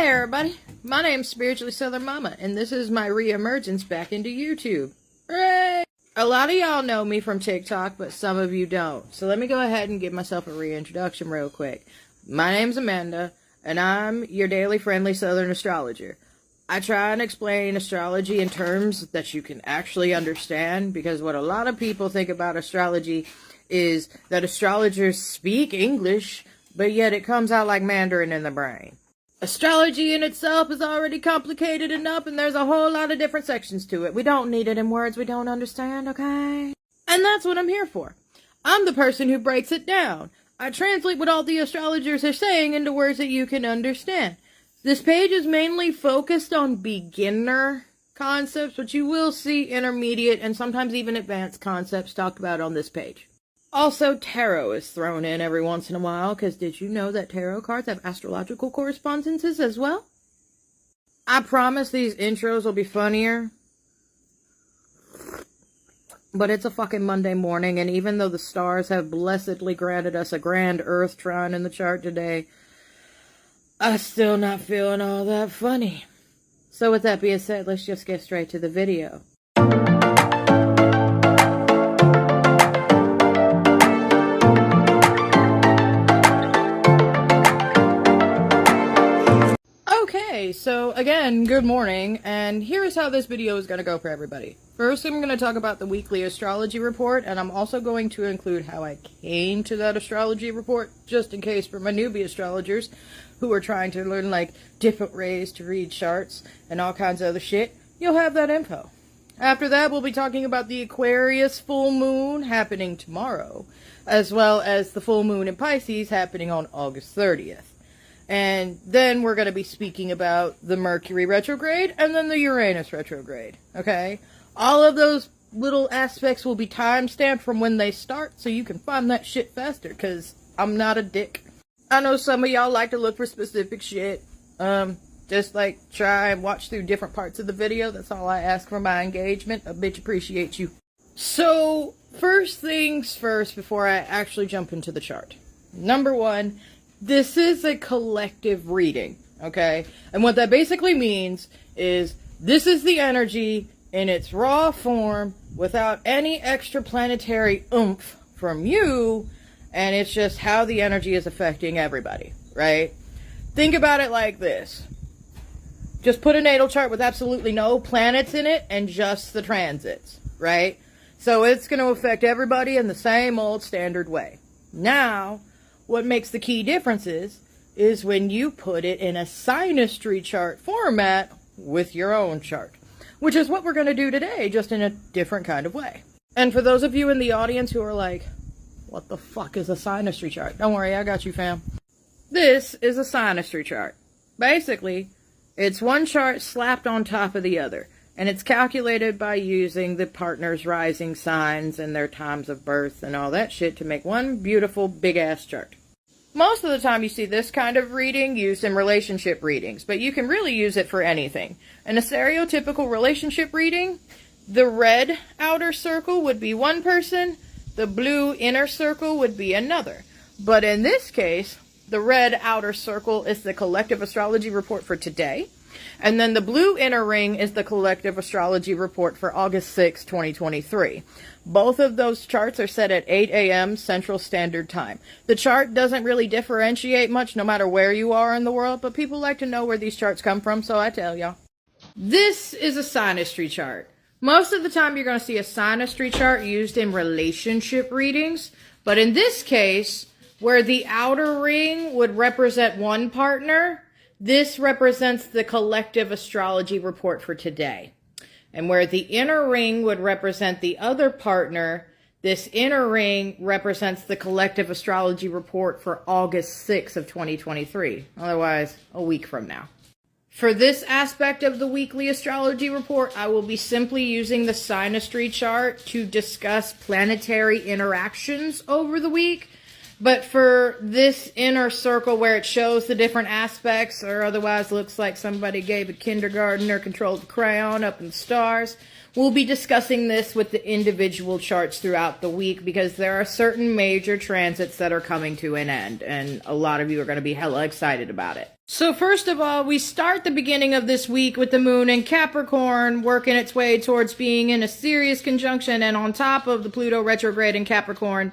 Hey everybody, my name's Spiritually Southern Mama, and this is my re-emergence back into YouTube. Hooray! A lot of y'all know me from TikTok, but some of you don't. So let me go ahead and give myself a reintroduction real quick. My name's Amanda, and I'm your daily friendly Southern astrologer. I try and explain astrology in terms that you can actually understand, because what a lot of people think about astrology is that astrologers speak English, but yet it comes out like Mandarin in the brain. Astrology in itself is already complicated enough, and there's a whole lot of different sections to it. We don't need it in words we don't understand, okay? And that's what I'm here for. I'm the person who breaks it down. I translate what all the astrologers are saying into words that you can understand. This page is mainly focused on beginner concepts, but you will see intermediate and sometimes even advanced concepts talked about on this page. Also, tarot is thrown in every once in a while, because did you know that tarot cards have astrological correspondences as well? I promise these intros will be funnier, but it's a fucking Monday morning, and even though the stars have blessedly granted us a grand Earth trine in the chart today, I'm still not feeling all that funny. So with that being said, let's just get straight to the video. Okay, so again, good morning, and here's how this video is going to go for everybody. First, I'm going to talk about the weekly astrology report, and I'm also going to include how I came to that astrology report, just in case for my newbie astrologers who are trying to learn, like, different ways to read charts and all kinds of other shit. You'll have that info. After that, we'll be talking about the Aquarius full moon happening tomorrow, as well as the full moon in Pisces happening on August 30th. And then we're going to be speaking about the Mercury retrograde and then the Uranus retrograde, okay? All of those little aspects will be time-stamped from when they start, so you can find that shit faster, because I'm not a dick. I know some of y'all like to look for specific shit. Just, like, try and watch through different parts of the video. That's all I ask for my engagement. A bitch appreciate you. So, first things first before I actually jump into the chart. Number one, this is a collective reading, okay? And what that basically means is this is the energy in its raw form without any extra planetary oomph from you, and it's just how the energy is affecting everybody, right? Think about it like this. Just put a natal chart with absolutely no planets in it and just the transits, right? So it's going to affect everybody in the same old standard way. Now, what makes the key differences is when you put it in a Synastry chart format with your own chart, which is what we're going to do today, just in a different kind of way. And for those of you in the audience who are like, what the fuck is a Synastry chart? Don't worry, I got you, fam. This is a Synastry chart. Basically, it's one chart slapped on top of the other, and it's calculated by using the partner's rising signs and their times of birth and all that shit to make one beautiful big-ass chart. Most of the time you see this kind of reading used in relationship readings, but you can really use it for anything. In a stereotypical relationship reading, the red outer circle would be one person, the blue inner circle would be another. But in this case, the red outer circle is the collective astrology report for today, and then the blue inner ring is the collective astrology report for August 6, 2023. Both of those charts are set at 8 a.m. Central Standard Time. The chart doesn't really differentiate much no matter where you are in the world, but people like to know where these charts come from, so I tell y'all. This is a Synastry chart. Most of the time you're going to see a Synastry chart used in relationship readings, but in this case, where the outer ring would represent one partner, this represents the collective astrology report for today. And where the inner ring would represent the other partner, this inner ring represents the collective astrology report for August 6th of 2023. Otherwise, a week from now. For this aspect of the weekly astrology report, I will be simply using the Synastry chart to discuss planetary interactions over the week. But for this inner circle where it shows the different aspects, or otherwise looks like somebody gave a kindergartner controlled crayon up in the stars, we'll be discussing this with the individual charts throughout the week because there are certain major transits that are coming to an end, and a lot of you are going to be hella excited about it. So first of all, we start the beginning of this week with the moon in Capricorn working its way towards being in a serious conjunction and on top of the Pluto retrograde in Capricorn,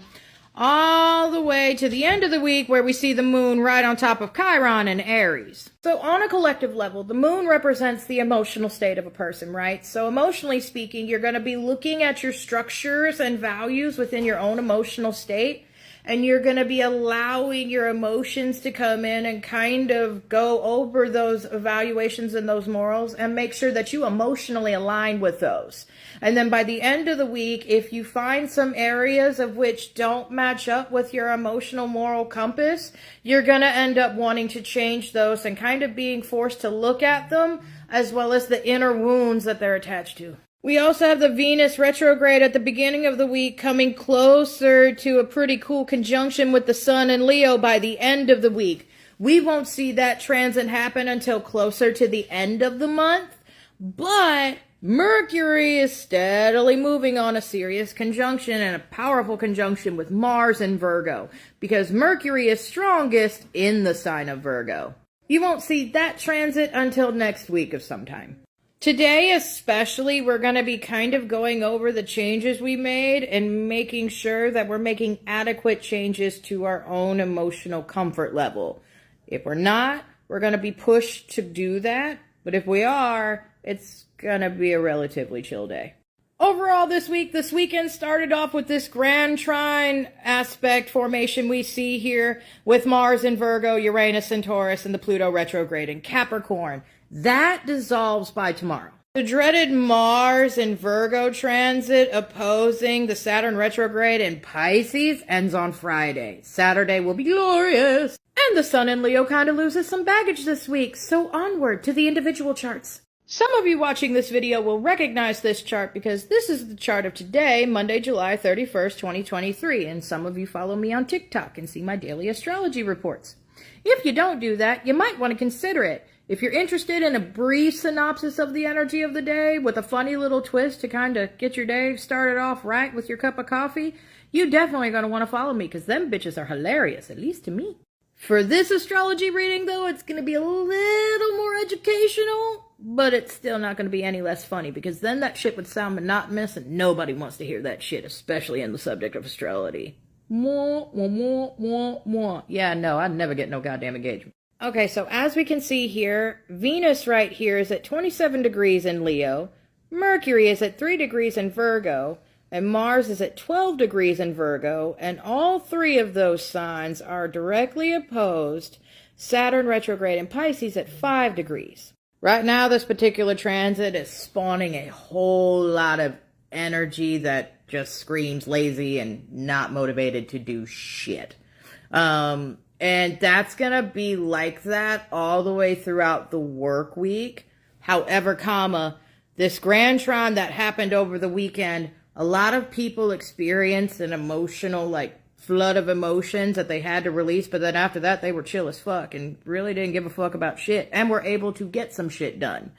all the way to the end of the week where we see the moon right on top of Chiron in Aries. So on a collective level, the moon represents the emotional state of a person, right? So emotionally speaking, you're going to be looking at your structures and values within your own emotional state, and you're going to be allowing your emotions to come in and kind of go over those evaluations and those morals and make sure that you emotionally align with those. And then by the end of the week, if you find some areas of which don't match up with your emotional moral compass, you're going to end up wanting to change those and kind of being forced to look at them as well as the inner wounds that they're attached to. We also have the Venus retrograde at the beginning of the week coming closer to a pretty cool conjunction with the Sun and Leo by the end of the week. We won't see that transit happen until closer to the end of the month, but Mercury is steadily moving on a serious conjunction and a powerful conjunction with Mars in Virgo, because Mercury is strongest in the sign of Virgo. You won't see that transit until next week of sometime. Today especially, we're going to be kind of going over the changes we made and making sure that we're making adequate changes to our own emotional comfort level. If we're not, we're going to be pushed to do that. But if we are, it's going to be a relatively chill day. Overall this weekend started off with this grand trine aspect formation we see here with Mars in Virgo, Uranus in Taurus, and the Pluto retrograde in Capricorn. That dissolves by tomorrow. The dreaded Mars in Virgo transit opposing the Saturn retrograde in Pisces ends on Friday. Saturday will be glorious. And the Sun in Leo kind of loses some baggage this week, so onward to the individual charts. Some of you watching this video will recognize this chart because this is the chart of today, Monday, July 31st, 2023, and some of you follow me on TikTok and see my daily astrology reports. If you don't do that, you might want to consider it. If you're interested in a brief synopsis of the energy of the day with a funny little twist to kind of get your day started off right with your cup of coffee, you definitely going to want to follow me because them bitches are hilarious, at least to me. For this astrology reading, though, it's going to be a little more educational, but it's still not going to be any less funny because then that shit would sound monotonous and nobody wants to hear that shit, especially in the subject of astrology. Mwah, mwah, mwah, mwah, mwah. Yeah, no, I'd never get no goddamn engagement. Okay, so as we can see here, Venus right here is at 27 degrees in Leo, Mercury is at 3 degrees in Virgo, and Mars is at 12 degrees in Virgo, and all three of those signs are directly opposed Saturn retrograde in Pisces at 5 degrees. Right now, this particular transit is spawning a whole lot of energy that just screams lazy and not motivated to do shit. And that's going to be like that all the way throughout the work week. However, this grand trine that happened over the weekend, a lot of people experienced an emotional, flood of emotions that they had to release. But then after that, they were chill as fuck and really didn't give a fuck about shit and were able to get some shit done.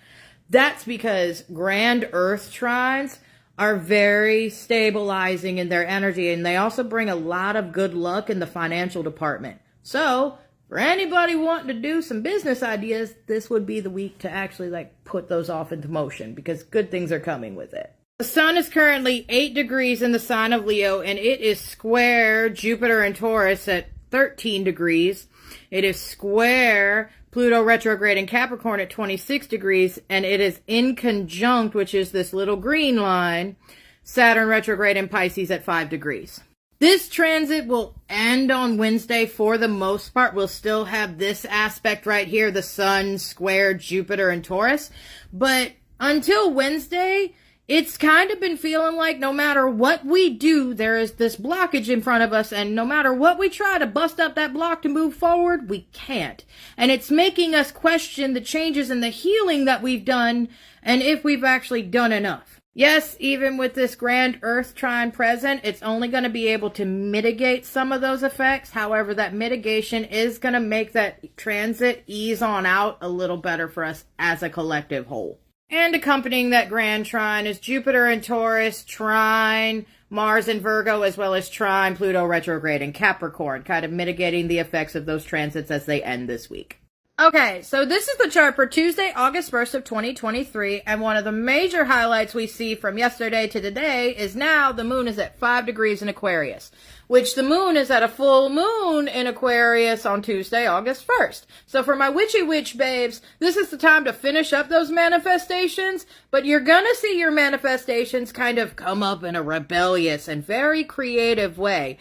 That's because grand earth trines are very stabilizing in their energy. And they also bring a lot of good luck in the financial department. So, for anybody wanting to do some business ideas, this would be the week to actually, put those off into motion because good things are coming with it. The Sun is currently 8 degrees in the sign of Leo, and it is square Jupiter and Taurus at 13 degrees. It is square Pluto retrograde in Capricorn at 26 degrees, and it is in conjunct, which is this little green line, Saturn retrograde in Pisces at 5 degrees. This transit will end on Wednesday for the most part. We'll still have this aspect right here, the Sun square Jupiter and Taurus. But until Wednesday, it's kind of been feeling like no matter what we do, there is this blockage in front of us. And no matter what we try to bust up that block to move forward, we can't. And it's making us question the changes and the healing that we've done and if we've actually done enough. Yes, even with this grand Earth trine present, it's only going to be able to mitigate some of those effects. However, that mitigation is going to make that transit ease on out a little better for us as a collective whole. And accompanying that grand trine is Jupiter in Taurus, trine Mars in Virgo, as well as trine Pluto retrograde in Capricorn, kind of mitigating the effects of those transits as they end this week. Okay, so this is the chart for Tuesday, August 1st of 2023, and one of the major highlights we see from yesterday to today is now the moon is at 5 degrees in Aquarius, which the moon is at a full moon in Aquarius on Tuesday, August 1st. So for my witchy witch babes, this is the time to finish up those manifestations, but you're gonna see your manifestations kind of come up in a rebellious and very creative way,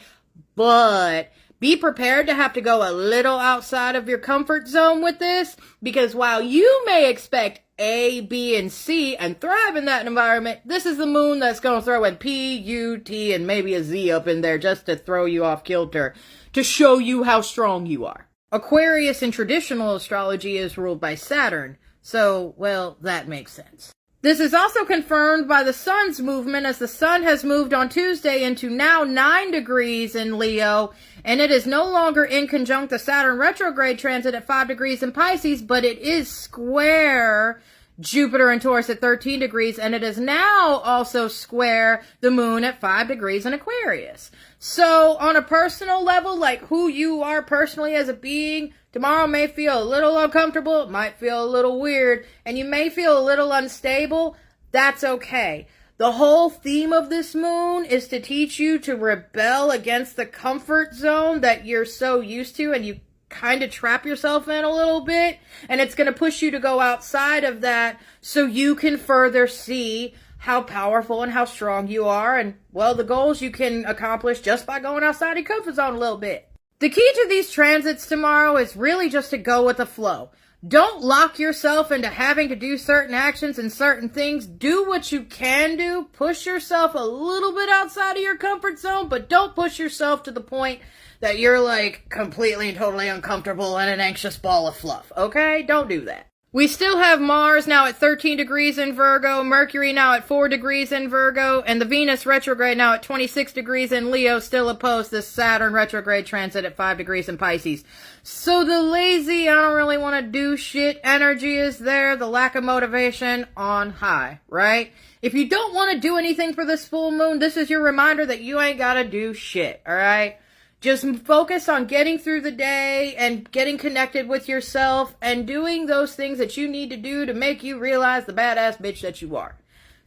but be prepared to have to go a little outside of your comfort zone with this, because while you may expect A, B, and C and thrive in that environment, this is the moon that's going to throw in P, U, T, and maybe a Z up in there just to throw you off kilter, to show you how strong you are. Aquarius in traditional astrology is ruled by Saturn, so, well, that makes sense. This is also confirmed by the sun's movement, as the sun has moved on Tuesday into now 9 degrees in Leo, and it is no longer in conjunct the Saturn retrograde transit at 5 degrees in Pisces, but it is square Jupiter in Taurus at 13 degrees, and it is now also square the moon at 5 degrees in Aquarius. So on a personal level, like who you are personally as a being, tomorrow may feel a little uncomfortable, it might feel a little weird, and you may feel a little unstable. That's okay. The whole theme of this moon is to teach you to rebel against the comfort zone that you're so used to and you kind of trap yourself in a little bit. And it's going to push you to go outside of that so you can further see how powerful and how strong you are. And, well, the goals you can accomplish just by going outside your comfort zone a little bit. The key to these transits tomorrow is really just to go with the flow. Don't lock yourself into having to do certain actions and certain things. Do what you can do. Push yourself a little bit outside of your comfort zone, but don't push yourself to the point that you're like completely and totally uncomfortable and an anxious ball of fluff. Okay? Don't do that. We still have Mars now at 13 degrees in Virgo, Mercury now at 4 degrees in Virgo, and the Venus retrograde now at 26 degrees in Leo, still opposed this Saturn retrograde transit at 5 degrees in Pisces. So the lazy, I don't really want to do shit energy is there, the lack of motivation on high, right? If you don't want to do anything for this full moon, this is your reminder that you ain't got to do shit, alright? Just focus on getting through the day and getting connected with yourself and doing those things that you need to do to make you realize the badass bitch that you are.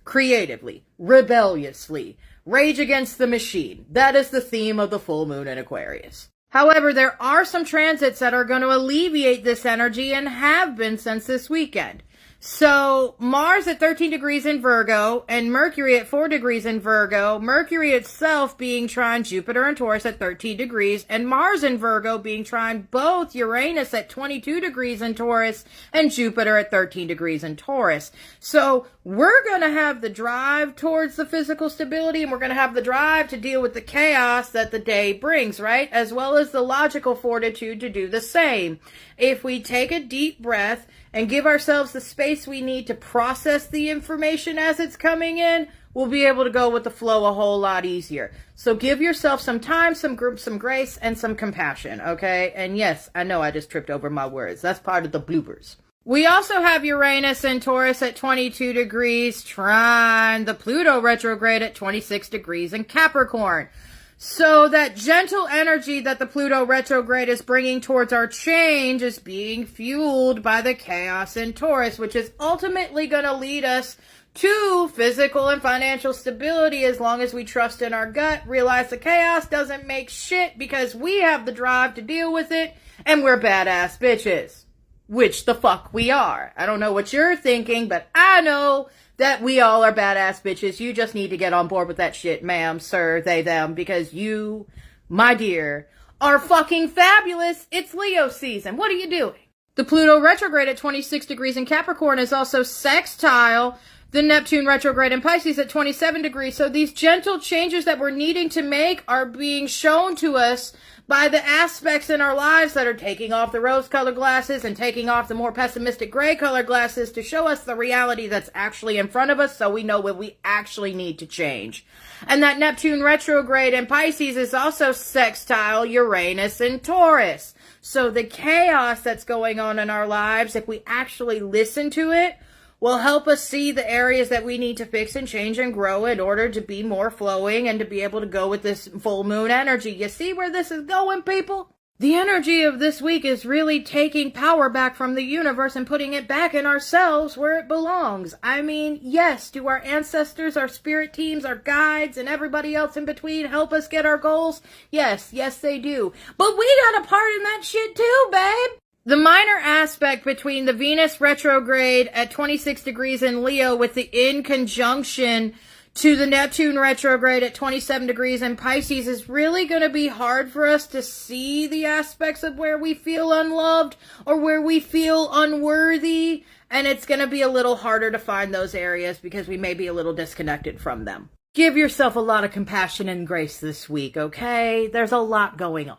Creatively, rebelliously, rage against the machine. That is the theme of the full moon in Aquarius. However, there are some transits that are going to alleviate this energy and have been since this weekend. So, Mars at 13 degrees in Virgo and Mercury at 4 degrees in Virgo, Mercury itself being trine Jupiter in Taurus at 13 degrees, and Mars in Virgo being trine both Uranus at 22 degrees in Taurus and Jupiter at 13 degrees in Taurus. So, we're going to have the drive towards the physical stability, and we're going to have the drive to deal with the chaos that the day brings, right? As well as the logical fortitude to do the same. If we take a deep breath and give ourselves the space we need to process the information as it's coming in, we'll be able to go with the flow a whole lot easier. So give yourself some time, some grace, and some compassion, okay? And yes, I know I just tripped over my words. That's part of the bloopers. We also have Uranus in Taurus at 22 degrees, trine the Pluto retrograde at 26 degrees in Capricorn. So that gentle energy that the Pluto retrograde is bringing towards our change is being fueled by the chaos in Taurus, which is ultimately going to lead us to physical and financial stability as long as we trust in our gut, realize the chaos doesn't make shit because we have the drive to deal with it, and we're badass bitches. Which the fuck we are. I don't know what you're thinking, but I know that we all are badass bitches. You just need to get on board with that shit, ma'am, sir, they, them, because you, my dear, are fucking fabulous. It's Leo season. What are you doing? The Pluto retrograde at 26 degrees in Capricorn is also sextile the Neptune retrograde in Pisces at 27 degrees. So these gentle changes that we're needing to make are being shown to us by the aspects in our lives that are taking off the rose-colored glasses and taking off the more pessimistic gray-colored glasses to show us the reality that's actually in front of us so we know what we actually need to change. And that Neptune retrograde in Pisces is also sextile Uranus and Taurus. So the chaos that's going on in our lives, if we actually listen to it, will help us see the areas that we need to fix and change and grow in order to be more flowing and to be able to go with this full moon energy. You see where this is going, people? The energy of this week is really taking power back from the universe and putting it back in ourselves where it belongs. I mean, yes, do our ancestors, our spirit teams, our guides, and everybody else in between help us get our goals? Yes, they do. But we got a part in that shit too, babe. The minor aspect between the Venus retrograde at 26 degrees in Leo with the in conjunction to the Neptune retrograde at 27 degrees in Pisces is really going to be hard for us to see the aspects of where we feel unloved or where we feel unworthy. And it's going to be a little harder to find those areas because we may be a little disconnected from them. Give yourself a lot of compassion and grace this week, okay? There's a lot going on.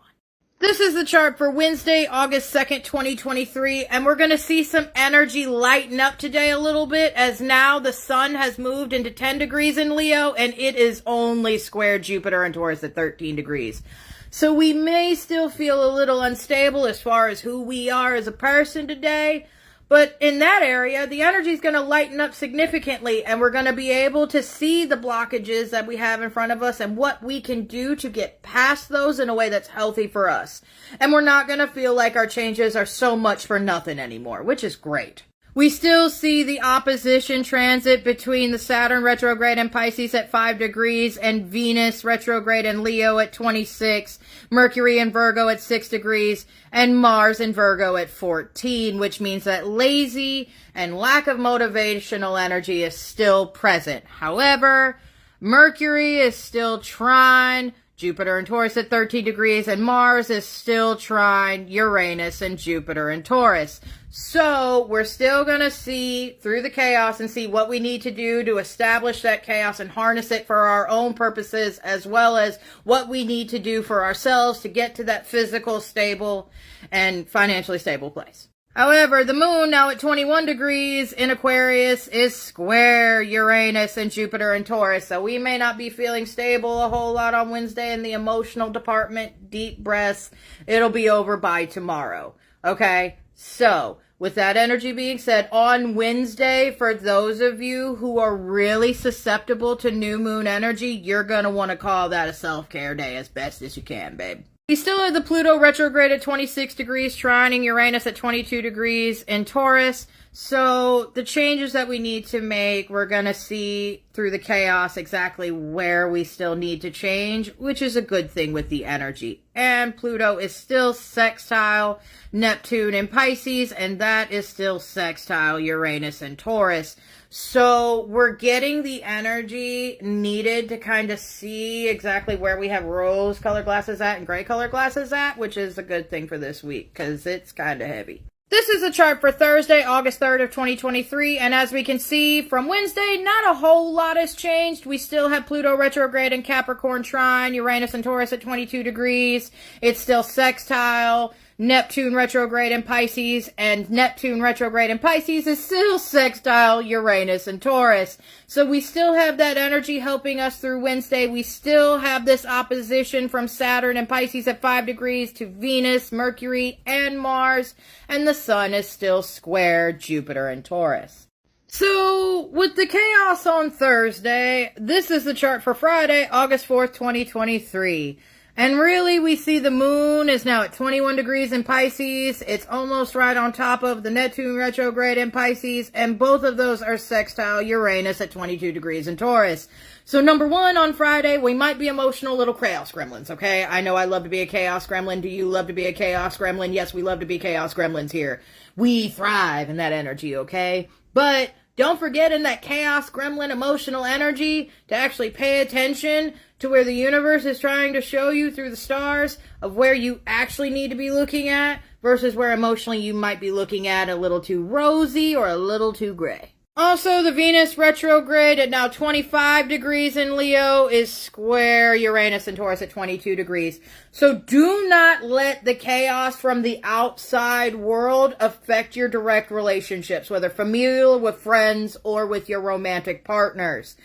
This is the chart for Wednesday, August 2nd, 2023, and we're going to see some energy lighten up today a little bit as now the sun has moved into 10 degrees in Leo and it is only square Jupiter and Taurus at 13 degrees. So we may still feel a little unstable as far as who we are as a person today, but in that area, the energy is going to lighten up significantly and we're going to be able to see the blockages that we have in front of us and what we can do to get past those in a way that's healthy for us. And we're not going to feel like our changes are so much for nothing anymore, which is great. We still see the opposition transit between the Saturn retrograde in Pisces at 5 degrees and Venus retrograde in Leo at 26, Mercury in Virgo at 6 degrees, and Mars in Virgo at 14, which means that lazy and lack of motivational energy is still present. However, Mercury is still trine Jupiter and Taurus at 13 degrees, and Mars is still trine Uranus and Jupiter and Taurus. So we're still going to see through the chaos and see what we need to do to establish that chaos and harness it for our own purposes, as well as what we need to do for ourselves to get to that physical, stable, and financially stable place. However, the moon, now at 21 degrees in Aquarius, is square Uranus and Jupiter and Taurus. So we may not be feeling stable a whole lot on Wednesday in the emotional department. Deep breaths. It'll be over by tomorrow. Okay? So, with that energy being said, on Wednesday, for those of you who are really susceptible to new moon energy, you're going to want to call that a self-care day as best as you can, babe. We still have the Pluto retrograde at 26 degrees, trining Uranus at 22 degrees in Taurus. So the changes that we need to make, we're going to see through the chaos exactly where we still need to change, which is a good thing with the energy. And Pluto is still sextile Neptune in Pisces, and that is still sextile Uranus in Taurus. So we're getting the energy needed to kind of see exactly where we have rose-colored glasses at and gray-colored glasses at, which is a good thing for this week because it's kind of heavy. This is the chart for Thursday, August 3rd of 2023, and as we can see from Wednesday, not a whole lot has changed. We still have Pluto retrograde in Capricorn trine, Uranus and Taurus at 22 degrees. It's still sextile Neptune retrograde in Pisces, and Neptune retrograde in Pisces is still sextile Uranus and Taurus. So we still have that energy helping us through Wednesday. We still have this opposition from Saturn and Pisces at 5 degrees to Venus, Mercury, and Mars, and the Sun is still square Jupiter and Taurus. So, with the chaos on Thursday, this is the chart for Friday, August 4th, 2023. And really, we see the moon is now at 21 degrees in Pisces. It's almost right on top of the Neptune retrograde in Pisces. And both of those are sextile Uranus at 22 degrees in Taurus. So number one, on Friday, we might be emotional little chaos gremlins, okay? I know I love to be a chaos gremlin. Do you love to be a chaos gremlin? Yes, we love to be chaos gremlins here. We thrive in that energy, okay? But don't forget in that chaos gremlin emotional energy to actually pay attention to where the universe is trying to show you through the stars of where you actually need to be looking at versus where emotionally you might be looking at a little too rosy or a little too gray. Also, the Venus retrograde at now 25 degrees in Leo is square Uranus and Taurus at 22 degrees. So do not let the chaos from the outside world affect your direct relationships, whether familial, with friends, or with your romantic partners.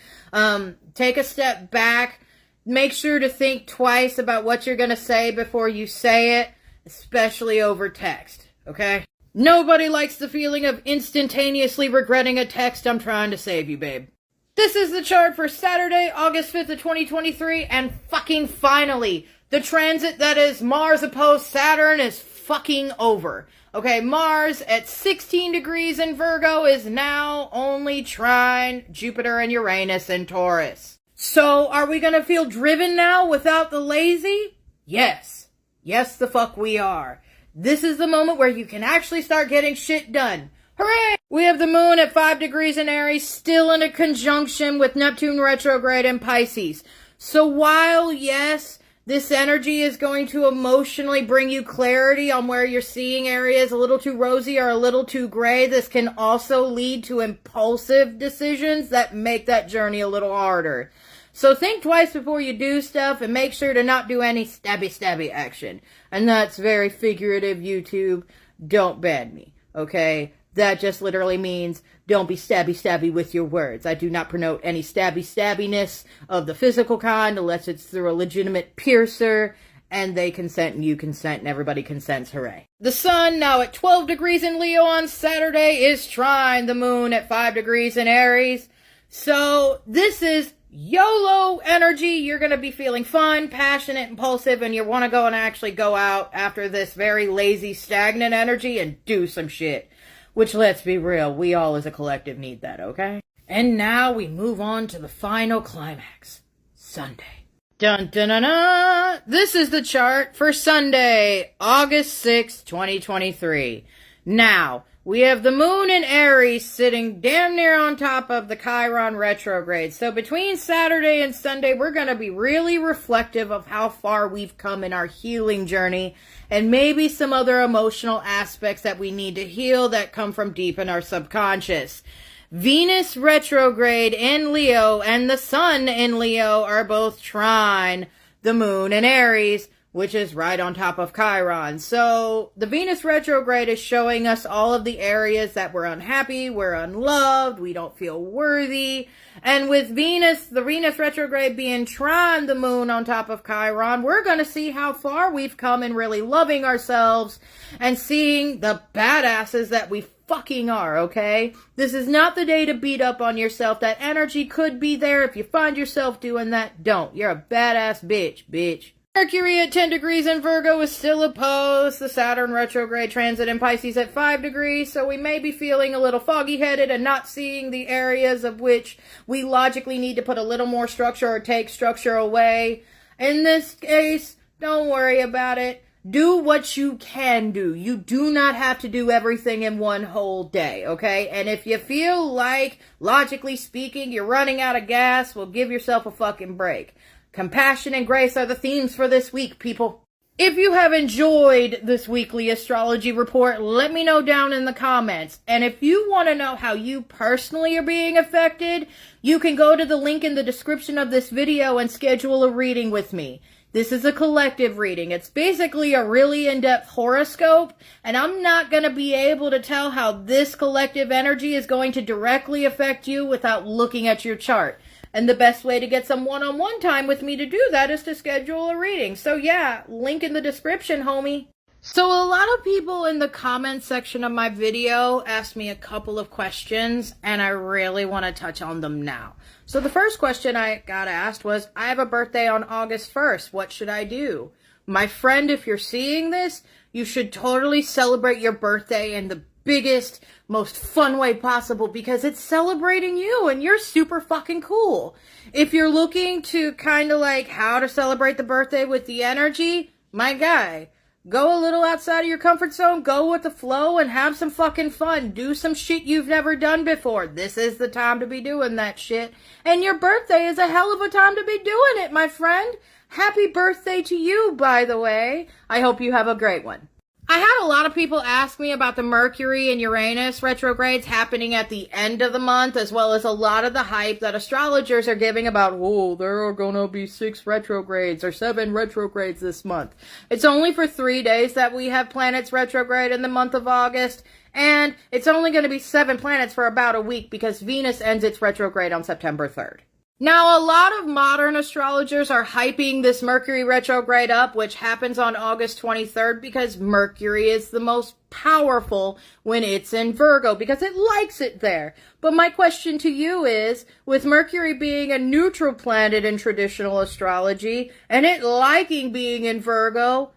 Take a step back. Make sure to think twice about what you're going to say before you say it, especially over text, okay? Nobody likes the feeling of instantaneously regretting a text. I'm trying to save you, babe. This is the chart for Saturday, August 5th of 2023, and fucking finally, the transit that is Mars opposed Saturn is fucking over. Okay, Mars at 16 degrees in Virgo is now only trine Jupiter and Uranus in Taurus. So, are we gonna feel driven now without the lazy? Yes. Yes, the fuck we are. This is the moment where you can actually start getting shit done. Hooray! We have the moon at 5 degrees in Aries, still in a conjunction with Neptune retrograde in Pisces. So while, yes, this energy is going to emotionally bring you clarity on where you're seeing areas a little too rosy or a little too gray, this can also lead to impulsive decisions that make that journey a little harder. So think twice before you do stuff, and make sure to not do any stabby action. And that's very figurative, YouTube. Don't ban me, okay? That just literally means don't be stabby with your words. I do not promote any stabbiness of the physical kind unless it's through a legitimate piercer, and they consent and you consent and everybody consents. Hooray. The sun, now at 12 degrees in Leo on Saturday, is trine the moon at 5 degrees in Aries. So this is YOLO energy. You're going to be feeling fun, passionate, impulsive, and you want to go and actually go out after this very lazy, stagnant energy and do some shit. Which, let's be real, we all as a collective need that, okay? And now we move on to the final climax. Sunday. Dun dun dun dun! This is the chart for Sunday, August 6th, 2023. Now, we have the moon in Aries sitting damn near on top of the Chiron retrograde. So between Saturday and Sunday, we're going to be really reflective of how far we've come in our healing journey, and maybe some other emotional aspects that we need to heal that come from deep in our subconscious. Venus retrograde in Leo and the sun in Leo are both trine the moon in Aries, which is right on top of Chiron. So the Venus retrograde is showing us all of the areas that we're unhappy, we're unloved, we don't feel worthy. And with Venus, the Venus retrograde being trine the moon on top of Chiron, we're going to see how far we've come in really loving ourselves and seeing the badasses that we fucking are, okay? This is not the day to beat up on yourself. That energy could be there. If you find yourself doing that, don't. You're a badass bitch. Mercury at 10 degrees in Virgo is still opposed. The Saturn retrograde transit in Pisces at 5 degrees, so we may be feeling a little foggy-headed and not seeing the areas of which we logically need to put a little more structure or take structure away. In this case, don't worry about it. Do what you can do. You do not have to do everything in one whole day, okay? And if you feel like, logically speaking, you're running out of gas, well, give yourself a fucking break. Compassion and grace are the themes for this week, people. If you have enjoyed this weekly astrology report, let me know down in the comments. And if you want to know how you personally are being affected, you can go to the link in the description of this video and schedule a reading with me. This is a collective reading. It's basically a really in-depth horoscope, and I'm not going to be able to tell how this collective energy is going to directly affect you without looking at your chart. And the best way to get some one-on-one time with me to do that is to schedule a reading. So yeah, link in the description, homie. So a lot of people in the comment section of my video asked me a couple of questions, and I really want to touch on them now. So the first question I got asked was, I have a birthday on August 1st. What should I do? My friend, if you're seeing this, you should totally celebrate your birthday in the biggest, most fun way possible, because it's celebrating you and you're super fucking cool. If you're looking to kind of like how to celebrate the birthday with the energy, my guy, go a little outside of your comfort zone, go with the flow, and have some fucking fun. Do some shit you've never done before. This is the time to be doing that shit. And your birthday is a hell of a time to be doing it, my friend. Happy birthday to you, by the way. I hope you have a great one. I had a lot of people ask me about the Mercury and Uranus retrogrades happening at the end of the month, as well as a lot of the hype that astrologers are giving about, oh, there are gonna be 6 retrogrades or 7 retrogrades this month. It's only for 3 days that we have planets retrograde in the month of August, and it's only going to be 7 planets for about a week because Venus ends its retrograde on September 3rd. Now, a lot of modern astrologers are hyping this Mercury retrograde up, which happens on August 23rd, because Mercury is the most powerful when it's in Virgo, because it likes it there. But my question to you is, with Mercury being a neutral planet in traditional astrology, and it liking being in Virgo,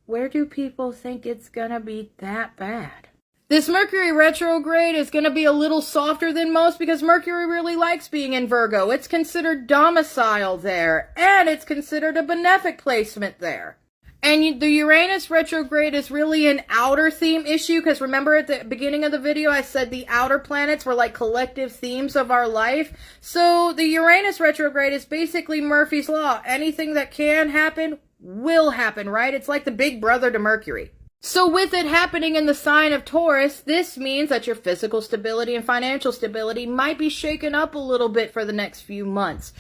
where do people think it's gonna be that bad? This Mercury retrograde is going to be a little softer than most because Mercury really likes being in Virgo. It's considered domicile there, and it's considered a benefic placement there. And the Uranus retrograde is really an outer theme issue, because remember at the beginning of the video I said the outer planets were like collective themes of our life. So the Uranus retrograde is basically Murphy's Law. Anything that can happen will happen, right? It's like the big brother to Mercury. So with it happening in the sign of Taurus, this means that your physical stability and financial stability might be shaken up a little bit for the next few months.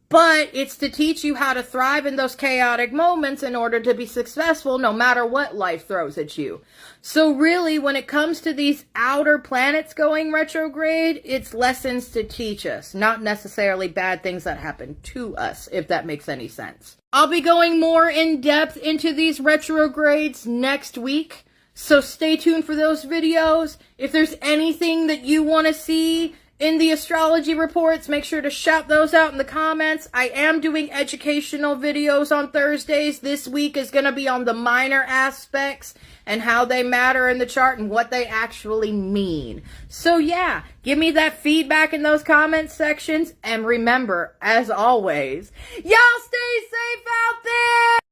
But it's to teach you how to thrive in those chaotic moments in order to be successful no matter what life throws at you. So really, when it comes to these outer planets going retrograde, it's lessons to teach us, not necessarily bad things that happen to us, if that makes any sense. I'll be going more in depth into these retrogrades next week, so stay tuned for those videos. If there's anything that you want to see in the astrology reports, make sure to shout those out in the comments. I am doing educational videos on Thursdays. This week is going to be on the minor aspects and how they matter in the chart and what they actually mean. So yeah, give me that feedback in those comment sections. And remember, as always, y'all stay safe out there!